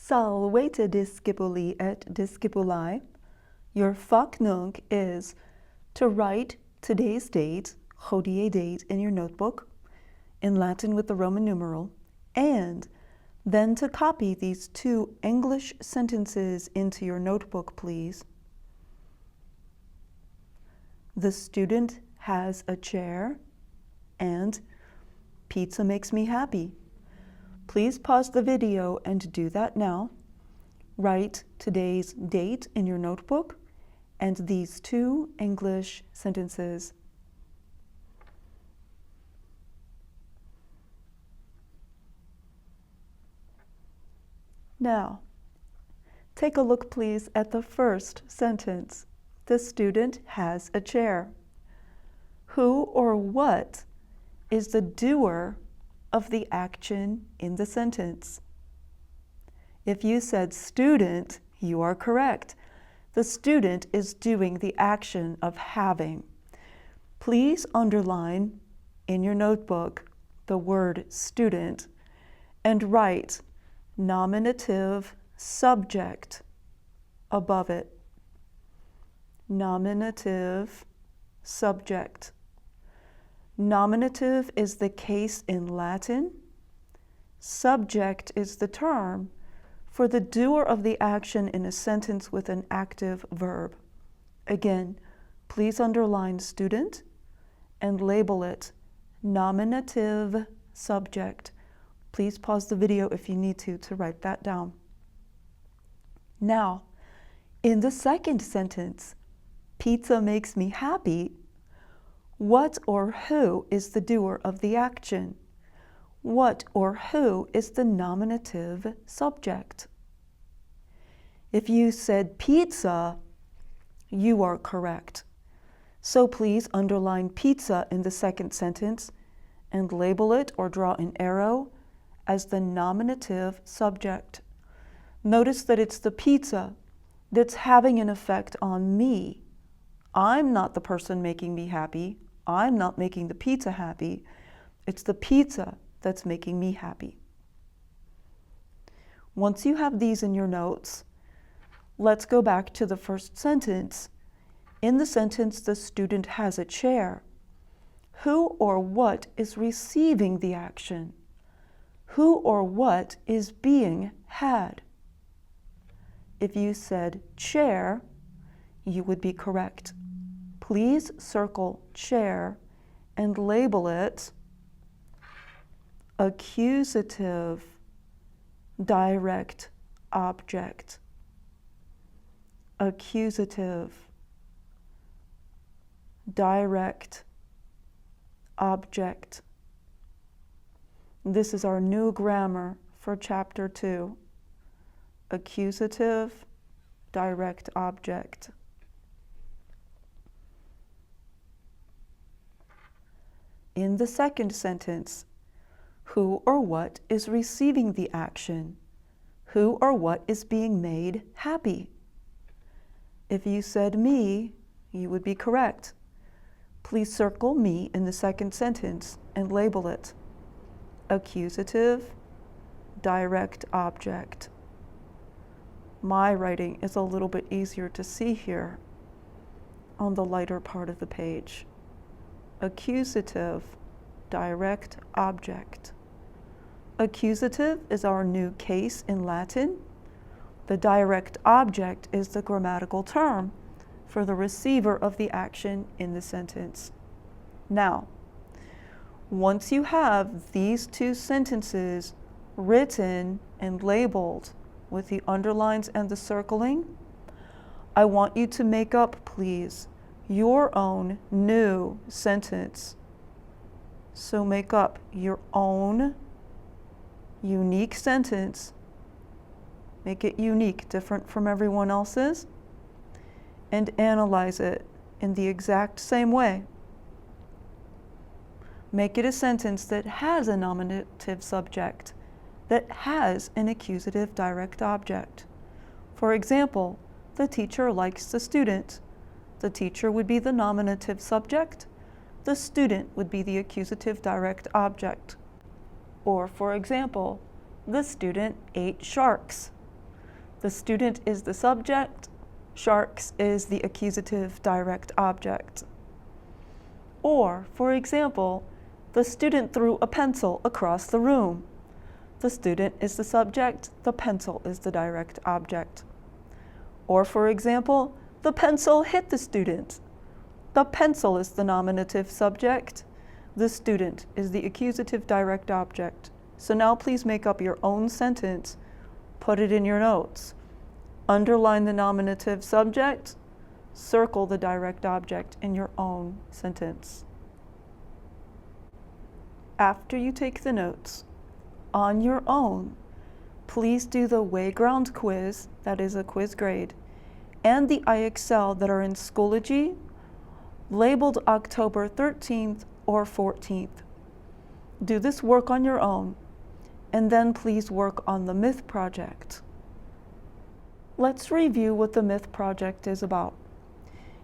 Salvete discipuli et discipuli. Your faknung is to write today's date, hodie date, in your notebook, in Latin with the Roman numeral, and then to copy these 2 English sentences into your notebook, please. The student has a chair, and pizza makes me happy. Please pause the video and do that now. Write today's date in your notebook and these 2 English sentences. Now, take a look please at the first sentence. The student has a chair. Who or what is the doer of the action in the sentence? If you said student, you are correct. The student is doing the action of having. Please underline in your notebook the word student and write nominative subject above it. Nominative subject. Nominative is the case in Latin. Subject is the term for the doer of the action in a sentence with an active verb. Again, please underline student and label it nominative subject. Please pause the video if you need to write that down. Now, in the second sentence, pizza makes me happy. What or who is the doer of the action? What or who is the nominative subject? If you said pizza, you are correct. So please underline pizza in the second sentence and label it or draw an arrow as the nominative subject. Notice that it's the pizza that's having an effect on me. I'm not the person making me happy. I'm not making the pizza happy. It's the pizza that's making me happy. Once you have these in your notes, let's go back to the first sentence. In the sentence, the student has a chair. Who or what is receiving the action? Who or what is being had? If you said chair, you would be correct. Please circle chair and label it accusative direct object. Accusative direct object. This is our new grammar for chapter 2. Accusative direct object. In the second sentence, who or what is receiving the action? Who or what is being made happy? If you said me, you would be correct. Please circle me in the second sentence and label it accusative direct object. My writing is a little bit easier to see here on the lighter part of the page. Accusative direct object. Accusative is our new case in Latin. The direct object is the grammatical term for the receiver of the action in the sentence. Now, once you have these 2 sentences written and labeled with the underlines and the circling, I want you to make up, please, your own new sentence. So make up your own unique sentence. Make it unique, different from everyone else's, and analyze it in the exact same way. Make it a sentence that has a nominative subject, that has an accusative direct object. For example, the teacher likes the student. The teacher would be the nominative subject. The student would be the accusative direct object. Or, for example, the student ate sharks. The student is the subject. Sharks is the accusative direct object. Or, for example, the student threw a pencil across the room. The student is the subject. The pencil is the direct object. Or, for example, the pencil hit the student. The pencil is the nominative subject. The student is the accusative direct object. So now please make up your own sentence. Put it in your notes. Underline the nominative subject. Circle the direct object in your own sentence. After you take the notes, on your own, please do the Wayground quiz, that is a quiz grade, and the IXL that are in Schoology, labeled October 13th or 14th. Do this work on your own, and then please work on the myth project. Let's review what the myth project is about.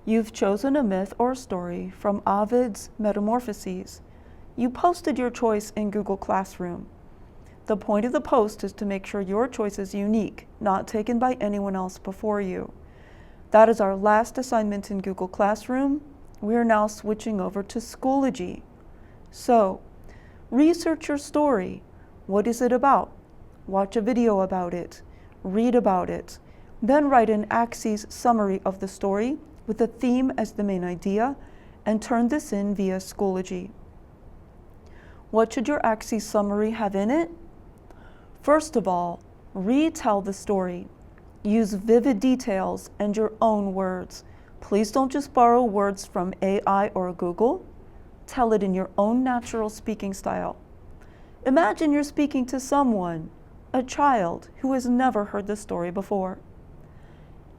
You've chosen a myth or story from Ovid's Metamorphoses. You posted your choice in Google Classroom. The point of the post is to make sure your choice is unique, not taken by anyone else before you. That is our last assignment in Google Classroom. We are now switching over to Schoology. So, research your story. What is it about? Watch a video about it. Read about it. Then write an axis summary of the story with the theme as the main idea and turn this in via Schoology. What should your axis summary have in it? First of all, retell the story. Use vivid details and your own words. Please don't just borrow words from AI or Google. Tell it in your own natural speaking style. Imagine you're speaking to someone, a child, who has never heard the story before.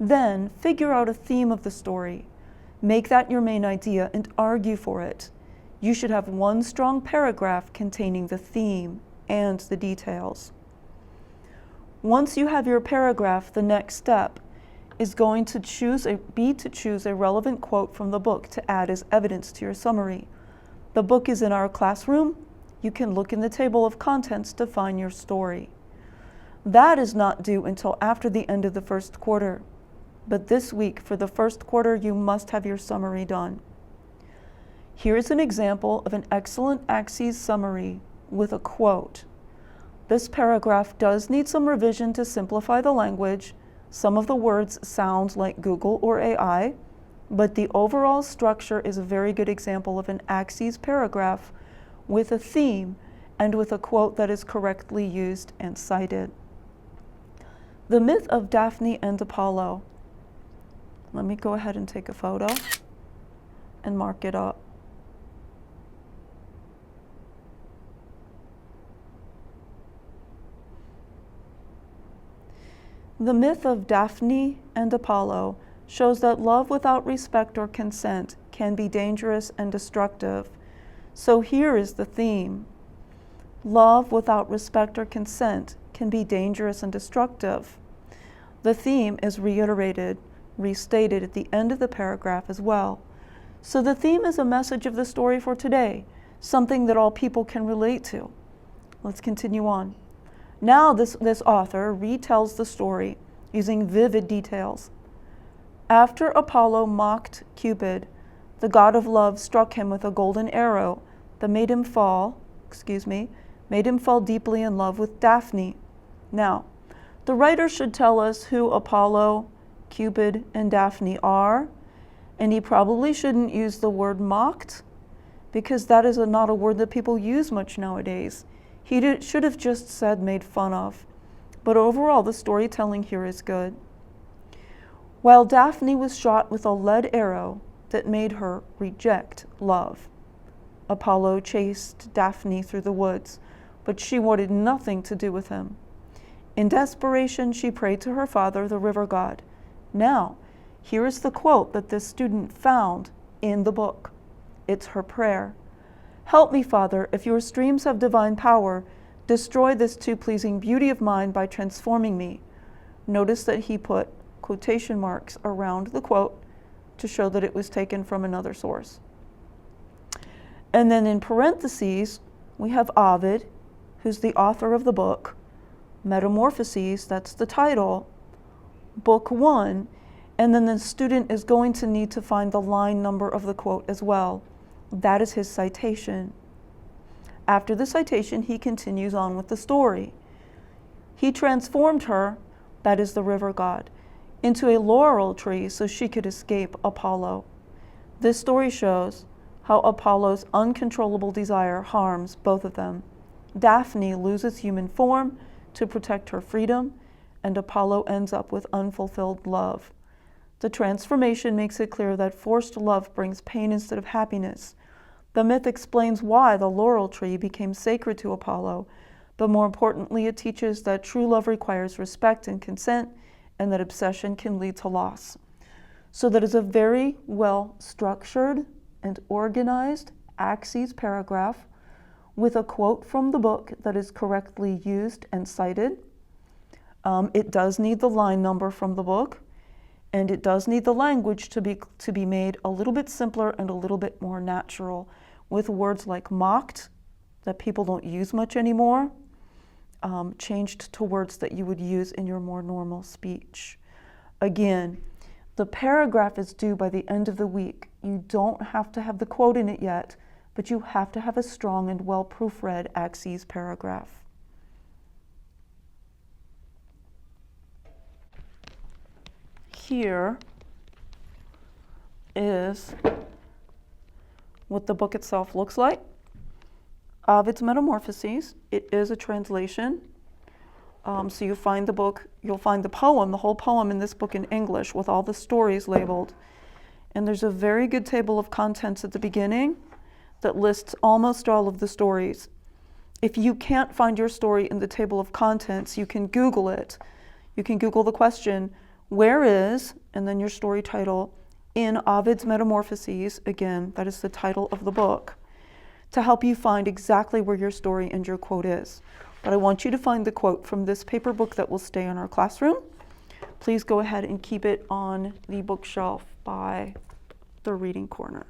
Then figure out a theme of the story. Make that your main idea and argue for it. You should have one strong paragraph containing the theme and the details. Once you have your paragraph, the next step is going to choose a relevant quote from the book to add as evidence to your summary. The book is in our classroom. You can look in the table of contents to find your story. That is not due until after the end of the first quarter. But this week, for the first quarter, you must have your summary done. Here is an example of an excellent axis summary with a quote. This paragraph does need some revision to simplify the language. Some of the words sound like Google or AI, but the overall structure is a very good example of an axis paragraph with a theme and with a quote that is correctly used and cited. The myth of Daphne and Apollo. Let me go ahead and take a photo and mark it up. The myth of Daphne and Apollo shows that love without respect or consent can be dangerous and destructive. So here is the theme. Love without respect or consent can be dangerous and destructive. The theme is restated at the end of the paragraph as well. So the theme is a message of the story for today, something that all people can relate to. Let's continue on. Now this author retells the story using vivid details. After Apollo mocked Cupid, the god of love struck him with a golden arrow that made him fall deeply in love with Daphne. Now, the writer should tell us who Apollo, Cupid, and Daphne are, and he probably shouldn't use the word mocked, because that is not a word that people use much nowadays. He should have just said made fun of. But overall, the storytelling here is good. While Daphne was shot with a lead arrow that made her reject love, Apollo chased Daphne through the woods, but she wanted nothing to do with him. In desperation, she prayed to her father, the river god. Now, here is the quote that this student found in the book. It's her prayer. Help me, Father, if your streams have divine power, destroy this too pleasing beauty of mine by transforming me. Notice that he put quotation marks around the quote to show that it was taken from another source. And then in parentheses, we have Ovid, who's the author of the book, Metamorphoses, that's the title, book 1, and then the student is going to need to find the line number of the quote as well. That is his citation. After the citation, he continues on with the story. He transformed her, that is the river god, into a laurel tree so she could escape Apollo. This story shows how Apollo's uncontrollable desire harms both of them. Daphne loses human form to protect her freedom, and Apollo ends up with unfulfilled love. The transformation makes it clear that forced love brings pain instead of happiness. The myth explains why the laurel tree became sacred to Apollo, but more importantly, it teaches that true love requires respect and consent, and that obsession can lead to loss. So that is a very well structured and organized axes paragraph with a quote from the book that is correctly used and cited. It does need the line number from the book, and it does need the language to be made a little bit simpler and a little bit more natural, with words like mocked, that people don't use much anymore, changed to words that you would use in your more normal speech. Again, the paragraph is due by the end of the week. You don't have to have the quote in it yet, but you have to have a strong and well proofread axes paragraph. Here is what the book itself looks like. Ovid's Metamorphoses. It is a translation. So you find the book, you'll find the poem, the whole poem in this book in English with all the stories labeled. And there's a very good table of contents at the beginning that lists almost all of the stories. If you can't find your story in the table of contents, you can Google it. You can Google the question, where is, and then your story title, in Ovid's Metamorphoses, again, that is the title of the book, to help you find exactly where your story and your quote is. But I want you to find the quote from this paper book that will stay in our classroom. Please go ahead and keep it on the bookshelf by the reading corner.